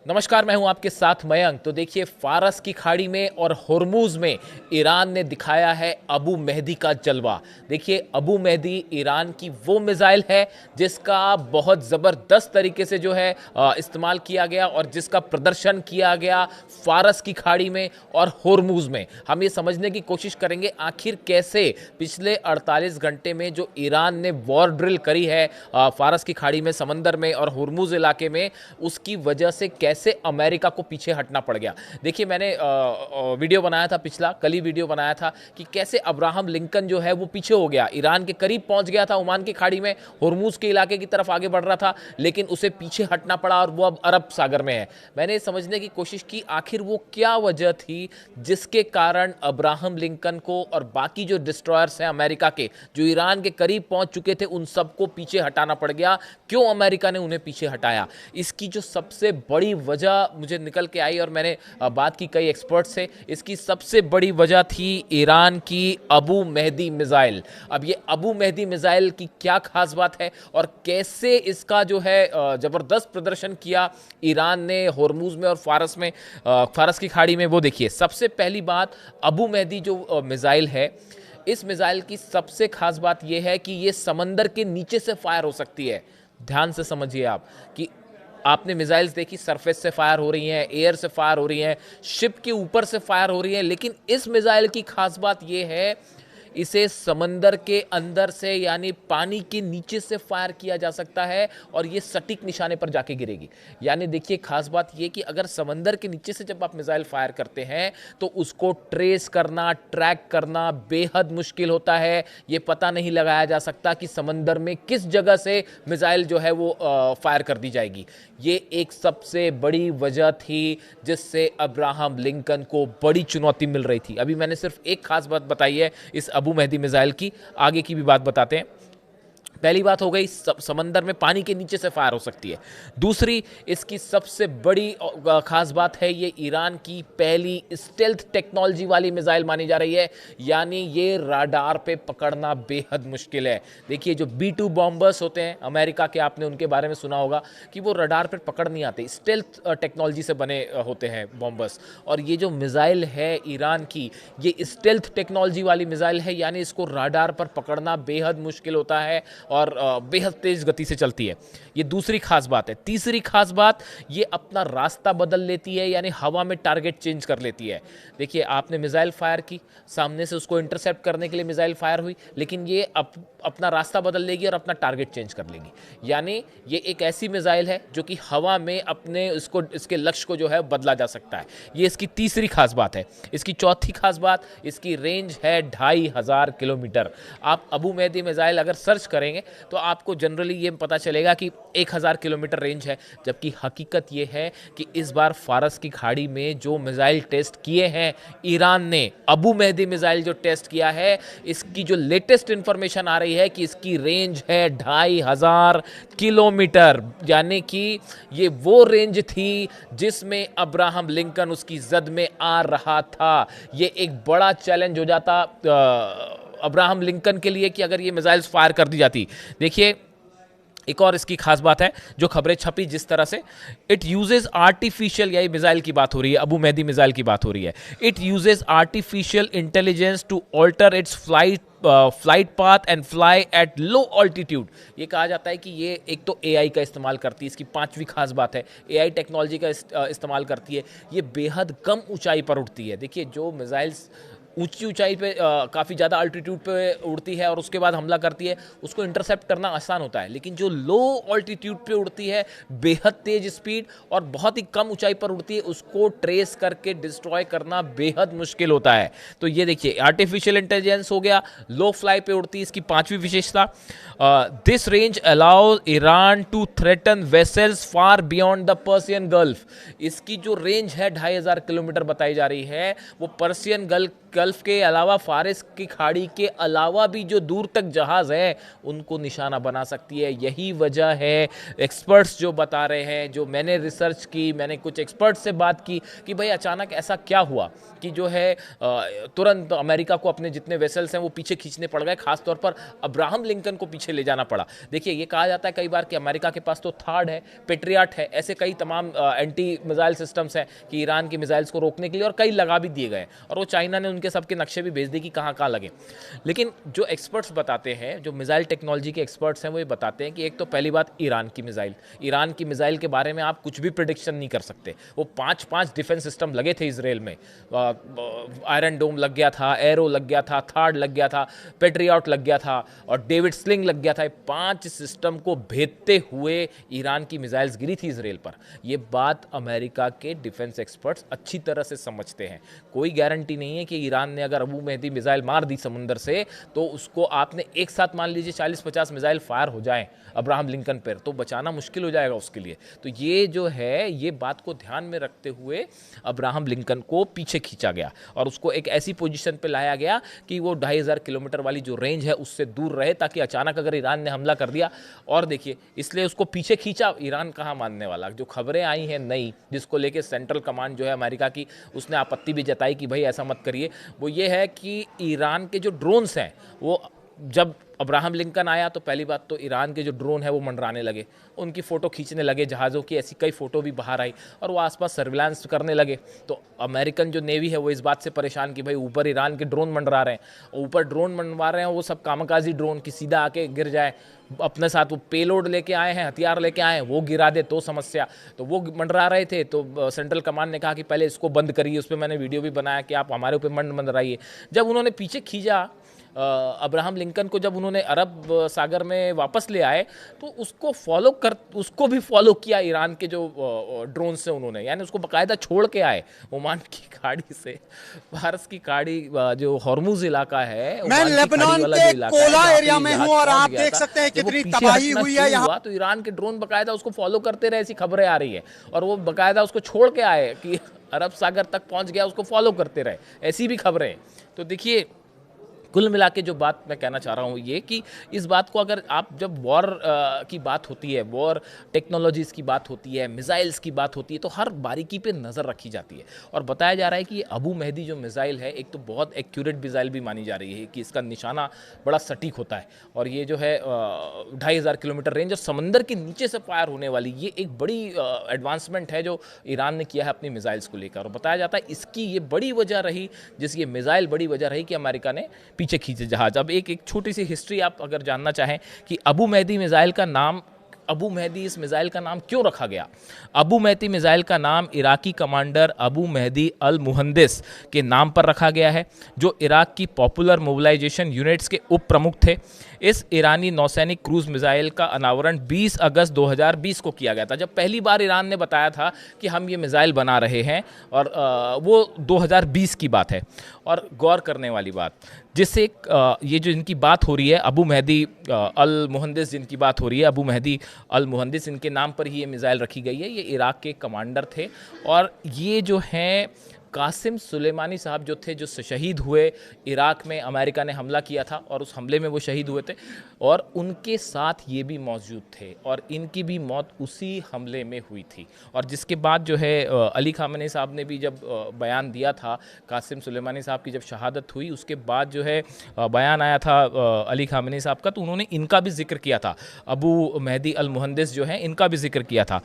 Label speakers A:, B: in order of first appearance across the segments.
A: नमस्कार, मैं हूं आपके साथ मयंक। तो देखिए, फारस की खाड़ी में और हुर्मुज में ईरान ने दिखाया है अबू मेहदी का जलवा। देखिए, अबू मेहदी ईरान की वो मिसाइल है जिसका बहुत ज़बरदस्त तरीके से जो है इस्तेमाल किया गया और जिसका प्रदर्शन किया गया फारस की खाड़ी में और हुर्मुज में। हम ये समझने की कोशिश करेंगे आखिर कैसे पिछले 48 घंटे में जो ईरान ने वॉर ड्रिल करी है फारस की खाड़ी में, समंदर में और हुर्मुज इलाके में, उसकी वजह से कैसे अमेरिका को पीछे हटना पड़ गया। देखिए, मैंने वीडियो बनाया था, पिछला कल ही वीडियो बनाया था कि कैसे अब्राहम लिंकन जो है वो पीछे हो गया, ईरान के करीब पहुंच गया था, ओमान की खाड़ी में हुर्मुज के इलाके की तरफ आगे बढ़ रहा था, लेकिन उसे पीछे हटना पड़ा और वो अब अरब सागर में है। मैंने समझने की कोशिश की आखिर वो क्या वजह थी जिसके कारण अब्राहम लिंकन को और बाकी जो डिस्ट्रॉयर्स हैं अमेरिका के जो ईरान के करीब पहुंच चुके थे उन सबको पीछे हटाना पड़ गया। क्यों अमेरिका ने उन्हें पीछे हटाया? इसकी जो सबसे बड़ी वजह मुझे निकल के आई और मैंने बात की कई एक्सपर्ट से, इसकी सबसे बड़ी वजह थी ईरान की अबू मेहदी मिसाइल। अब ये अबू मेहदी मिसाइल की क्या खास बात है और कैसे इसका जो है ज़बरदस्त प्रदर्शन किया ईरान ने होर्मुज में और फारस में, फारस की खाड़ी में, वो देखिए। सबसे पहली बात, अबू मेहदी जो मिसाइल है, इस मिसाइल की सबसे खास बात यह है कि ये समंदर के नीचे से फायर हो सकती है। ध्यान से समझिए आप कि आपने मिसाइल्स देखी सरफेस से फायर हो रही हैं, एयर से फायर हो रही हैं, शिप के ऊपर से फायर हो रही हैं, लेकिन इस मिसाइल की खास बात यह है इसे समंदर के अंदर से यानी पानी के नीचे से फायर किया जा सकता है और ये सटीक निशाने पर जाके गिरेगी। यानी देखिए, खास बात ये कि अगर समंदर के नीचे से जब आप मिसाइल फायर करते हैं तो उसको ट्रेस करना, ट्रैक करना बेहद मुश्किल होता है। ये पता नहीं लगाया जा सकता कि समंदर में किस जगह से मिसाइल जो है वो फायर कर दी जाएगी। ये एक सबसे बड़ी वजह थी जिससे अब्राहम लिंकन को बड़ी चुनौती मिल रही थी। अभी मैंने सिर्फ एक खास बात बताई है इस अबू मेहदी मिसाइल की, आगे की भी बात बताते हैं। पहली बात हो गई, समंदर में पानी के नीचे से फायर हो सकती है। दूसरी, इसकी सबसे बड़ी खास बात है ये ईरान की पहली स्टेल्थ टेक्नोलॉजी वाली मिसाइल मानी जा रही है, यानी ये राडार पे पकड़ना बेहद मुश्किल है। देखिए, जो B-2 बॉम्बर्स होते हैं अमेरिका के, आपने उनके बारे में सुना होगा कि वो राडार पर पकड़ नहीं आते, स्टेल्थ टेक्नोलॉजी से बने होते हैं बॉम्बर्स। और ये जो मिसाइल है ईरान की, ये स्टेल्थ टेक्नोलॉजी वाली मिसाइल है, यानी इसको राडार पर पकड़ना बेहद मुश्किल होता है और बेहद तेज गति से चलती है। ये दूसरी खास बात है। तीसरी खास बात, ये अपना रास्ता बदल लेती है, यानी हवा में टारगेट चेंज कर लेती है। देखिए, आपने मिसाइल फायर की, सामने से उसको इंटरसेप्ट करने के लिए मिसाइल फायर हुई, लेकिन ये अपना रास्ता बदल लेगी और अपना टारगेट चेंज कर लेगी। यानी ये एक ऐसी मिसाइल है जो कि हवा में अपने इसके लक्ष्य को जो है बदला जा सकता है। ये इसकी तीसरी खास बात है। इसकी चौथी खास बात, इसकी रेंज है 2500 किलोमीटर। आप अबू मेहदी मिसाइल अगर सर्च करेंगे तो आपको जनरली ये पता चलेगा कि 1000 किलोमीटर रेंज है, जबकि हकीकत ये है कि इस बार फारस की खाड़ी में जो मिसाइल टेस्ट किए हैं ईरान ने, अबू मेहदी मिसाइल जो टेस्ट किया है, इसकी जो लेटेस्ट इंफॉर्मेशन आ रही है कि इसकी रेंज है 2500 किलोमीटर। यानी कि ये वो रेंज थी जिसमें अब्राहम लिंकन उसकी जद में आ रहा था। ये एक बड़ा चैलेंज हो जाता अब्राहम लिंकन के लिए कि अगर ये मिसाइल्स फायर कर दी जाती। देखिए, एक और इसकी खास बात है जो खबरें छपी जिस तरह से, इट यूजेस आर्टिफिशियल, यही मिसाइल की बात हो रही है, अबू मेहदी मिसाइल की बात हो रही है, it uses artificial intelligence to alter its flight path and fly at low altitude. ये कहा जाता है कि ये एक तो एआई का इस्तेमाल करती है, इसकी पांचवी खास बात है, एआई टेक्नोलॉजी का इस्तेमाल करती है। ये बेहद कम ऊंचाई पर उड़ती है। देखिए, जो मिसाइल्स ऊंची ऊंचाई पे काफ़ी ज़्यादा अल्टीट्यूड पे उड़ती है और उसके बाद हमला करती है, उसको इंटरसेप्ट करना आसान होता है, लेकिन जो लो ऑल्टीट्यूड पे उड़ती है, बेहद तेज स्पीड और बहुत ही कम ऊंचाई पर उड़ती है, उसको ट्रेस करके डिस्ट्रॉय करना बेहद मुश्किल होता है। तो ये देखिए, आर्टिफिशियल इंटेलिजेंस हो गया, लो फ्लाई पे उड़ती है, इसकी पांचवी विशेषता। This range allows Iran to threaten vessels far beyond the Persian Gulf. इसकी जो रेंज है 2500 किलोमीटर बताई जा रही है, वो पर्सियन गल्फ गल्फ के अलावा फारिस की खाड़ी के अलावा भी जो दूर तक जहाज़ हैं उनको निशाना बना सकती है। यही वजह है, एक्सपर्ट्स जो बता रहे हैं, जो मैंने रिसर्च की, मैंने कुछ एक्सपर्ट्स से बात की कि भाई अचानक ऐसा क्या हुआ कि जो है तुरंत अमेरिका को अपने जितने वेसल्स हैं वो पीछे खींचने पड़ गए, खासतौर पर अब्राहम लिंकन को पीछे ले जाना पड़ा। देखिए, ये कहा जाता है कई बार कि अमेरिका के पास तो थार्ड है, पेट्रियाट है, ऐसे कई तमाम एंटी मिसाइल सिस्टम्स हैं कि ईरान की मिसाइल्स को रोकने के लिए, और कई लगा भी दिए गए और वो चाइना ने उनके सबके नक्शे भी भेज दिए कि कहाँ कहाँ लगे। लेकिन जो एक्सपर्ट्स बताते हैं, जो मिसाइल टेक्नोलॉजी के एक्सपर्ट्स हैं, वो ये बताते हैं कि एक तो पहली बात ईरान की मिसाइल के बारे में आप कुछ भी प्रिडिक्शन नहीं कर सकते। वो 5 डिफेंस सिस्टम लगे थे इसराइल में, आयरन डोम लग गया था, एरो लग गया था, थार्ड लग गया था, पेट्रियाट लग गया था और डेविड स्लिंग लग गया था। 5 सिस्टम को भेदते हुए ईरान की मिसाइल्स गिरी थी इसराइल पर। ये बात अमेरिका के डिफेंस एक्सपर्ट्स अच्छी तरह से समझते हैं। कोई गारंटी नहीं है कि ईरान ने अगर अबू मेहदी मिसाइल मार दी समुंदर से तो उसको आपने एक साथ मान लीजिए 40-50 मिसाइल फायर हो जाएं अब्राहम लिंकन पर, तो बचाना मुश्किल हो जाएगा उसके लिए। तो ये जो है, ये बात को ध्यान में रखते हुए अब्राहम लिंकन को पीछे खींचा गया और उसको एक ऐसी पोजीशन पे लाया गया कि वो 2500 किलोमीटर वाली जो रेंज है उससे दूर रहे, ताकि अचानक अगर ईरान ने हमला कर दिया। और देखिए, इसलिए उसको पीछे खींचा। ईरान कहाँ मानने वाला। जो खबरें आई हैं नई, जिसको लेके सेंट्रल कमांड जो है अमेरिका की, उसने आपत्ति भी जताई कि भाई ऐसा मत करिए, वो ये है कि ईरान के जो ड्रोन्स हैं, वो जब अब्राहम लिंकन आया तो पहली बात तो ईरान के जो ड्रोन है वो मंडराने लगे, उनकी फ़ोटो खींचने लगे जहाज़ों की, ऐसी कई फ़ोटो भी बाहर आई और वो आसपास सर्विलांस करने लगे। तो अमेरिकन जो नेवी है वो इस बात से परेशान कि भाई ऊपर ईरान के ड्रोन मंडरा रहे हैं, ऊपर ड्रोन मंडवा रहे हैं, वो सब कामकाजी ड्रोन की सीधा आके गिर जाए, अपने साथ वो पेलोड लेके आए हैं, हथियार लेके आए हैं, वो गिरा दे तो समस्या। तो वो मंडरा रहे थे, तो सेंट्रल कमांड ने कहा कि पहले इसको बंद करिए। उस पर मैंने वीडियो भी बनाया कि आप हमारे ऊपर मंडराइए। जब उन्होंने पीछे खींचा अब्राहम लिंकन को, जब उन्होंने अरब सागर में वापस ले आए, तो उसको भी फॉलो किया ईरान के जो ड्रोन से उन्होंने, यानी उसको बाकायदा छोड़ के आए ओमान की खाड़ी से। फारस की खाड़ी, जो हॉर्मुज इलाका है,
B: मैं लेबनान के कोला एरिया में हूं और आप देख सकते हैं कितनी तबाही हुई है यहाँ।
A: तो ईरान के ड्रोन बाकायदा उसको फॉलो करते रहे, ऐसी खबरें आ रही है, और वो बाकायदा उसको छोड़ के आए कि अरब सागर तक पहुंच गया, उसको फॉलो करते रहे, ऐसी भी खबरें। तो देखिए, कुल मिला के जो बात मैं कहना चाह रहा हूँ ये कि इस बात को, अगर आप जब वॉर की बात होती है, वॉर टेक्नोलॉजीज़ की बात होती है, मिसाइल्स की बात होती है, तो हर बारीकी पे नज़र रखी जाती है। और बताया जा रहा है कि ये अबू मेहदी जो मिसाइल है, एक तो बहुत एक्यूरेट मिसाइल भी मानी जा रही है कि इसका निशाना बड़ा सटीक होता है, और ये जो है 2500 किलोमीटर रेंज और समंदर के नीचे से फायर होने वाली, ये एक बड़ी एडवांसमेंट है जो ईरान ने किया है अपनी मिसाइल्स को लेकर। और बताया जाता है इसकी ये बड़ी वजह रही, ये मिसाइल बड़ी वजह रही कि अमेरिका ने पीछे खींचे जहाज। अब एक छोटी सी हिस्ट्री आप अगर जानना चाहें कि अबू मेहदी मिसाइल का नाम, अबू मेहदी इस मिसाइल का नाम क्यों रखा गया। अबू मेहदी मिसाइल का नाम इराकी कमांडर अबू मेहदी अल मुहंदिस के नाम पर रखा गया है, जो इराक की पॉपुलर मोबिलाइजेशन यूनिट्स के उप प्रमुख थे। इस ईरानी नौसैनिक क्रूज मिसाइल का अनावरण 20 अगस्त 2020 को किया गया था, जब पहली बार ईरान ने बताया था कि हम ये मिसाइल बना रहे हैं, और वो 2020 की बात है। और गौर करने वाली बात, जिससे ये जो इनकी बात हो रही है, अबू मेहदी अल मुहंदिस जिनकी बात हो रही है, अबू मेहदी अल मुहंदिस, इनके नाम पर ही ये मिसाइल रखी गई है। ये इराक के कमांडर थे, और ये जो हैं कासिम सुलेमानी साहब जो थे, जो शहीद हुए इराक में, अमेरिका ने हमला किया था और उस हमले में वो शहीद हुए थे, और उनके साथ ये भी मौजूद थे, और इनकी भी मौत उसी हमले में हुई थी। और जिसके बाद जो है अली खामेनी साहब ने भी जब बयान दिया था, कासिम सुलेमानी साहब की जब शहादत हुई, उसके बाद जो है बयान आया था अली खामेनी साहब का, तो उन्होंने इनका भी जिक्र किया था, अबू मेहदी अल मुहंदिस जो है, इनका भी जिक्र किया था।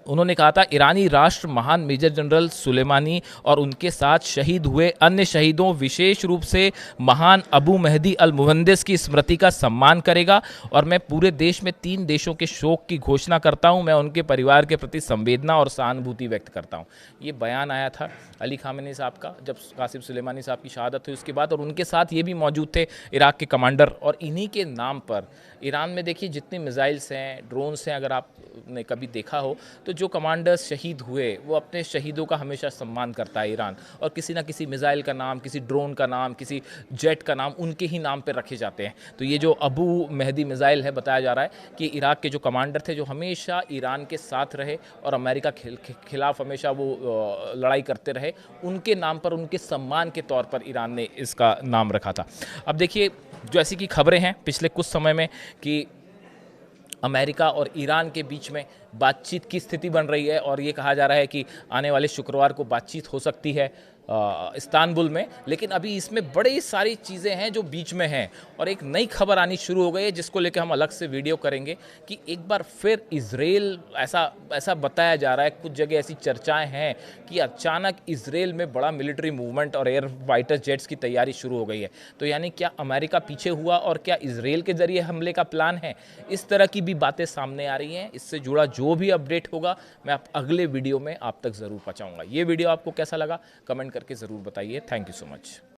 A: उन्होंने कहा था ईरानी राष्ट्र महान मेजर जनरल सुलेमानी और उनके साथ शहीद हुए अन्य शहीदों, विशेष रूप से महान अबू मेहदी अल मुहंदिस की स्मृति का सम्मान करेगा, और मैं पूरे देश में 3 देशों के शोक की घोषणा करता हूं। मैं उनके परिवार के प्रति संवेदना और सहानुभूति व्यक्त करता हूं। ये बयान आया था अली खामेनी साहब का जब कासिम सुलेमानी साहब की शहादत हुई उसके बाद, और उनके साथ ये भी मौजूद थे इराक के कमांडर। और इन्हीं के नाम पर ईरान में देखिए जितने मिसाइल्स हैं, ड्रोन्स हैं, अगर आपने कभी देखा हो तो जो कमांडर्स शहीद हुए वो अपने शहीदों का हमेशा सम्मान करता है ईरान, और किसी ना किसी मिसाइल का नाम, किसी ड्रोन का नाम, किसी जेट का नाम उनके ही नाम पर रखे जाते हैं। तो ये जो अबू मेहदी मिसाइल है, बताया जा रहा है कि इराक के जो कमांडर थे, जो हमेशा ईरान के साथ रहे और अमेरिका खिलाफ हमेशा वो लड़ाई करते रहे, उनके नाम पर, उनके सम्मान के तौर पर ईरान ने इसका नाम रखा था। अब देखिए, जो ऐसी की खबरें हैं पिछले कुछ समय में कि अमेरिका और ईरान के बीच में बातचीत की स्थिति बन रही है, और ये कहा जा रहा है कि आने वाले शुक्रवार को बातचीत हो सकती है इस्तांबुल में। लेकिन अभी इसमें बड़ी सारी चीज़ें हैं जो बीच में हैं, और एक नई खबर आनी शुरू हो गई है जिसको लेकर हम अलग से वीडियो करेंगे कि एक बार फिर इजराइल, ऐसा बताया जा रहा है, कुछ जगह ऐसी चर्चाएं हैं कि अचानक इजराइल में बड़ा मिलिट्री मूवमेंट और एयर फाइटर जेट्स की तैयारी शुरू हो गई है। तो यानी क्या अमेरिका पीछे हुआ और क्या इजराइल के जरिए हमले का प्लान है? इस तरह की भी बातें सामने आ रही हैं। इससे जुड़ा जो भी अपडेट होगा मैं अगले वीडियो में आप तक ज़रूर पहुँचाऊँगा। ये वीडियो आपको कैसा लगा कमेंट करके ज़रूर बताइए। Thank you so much.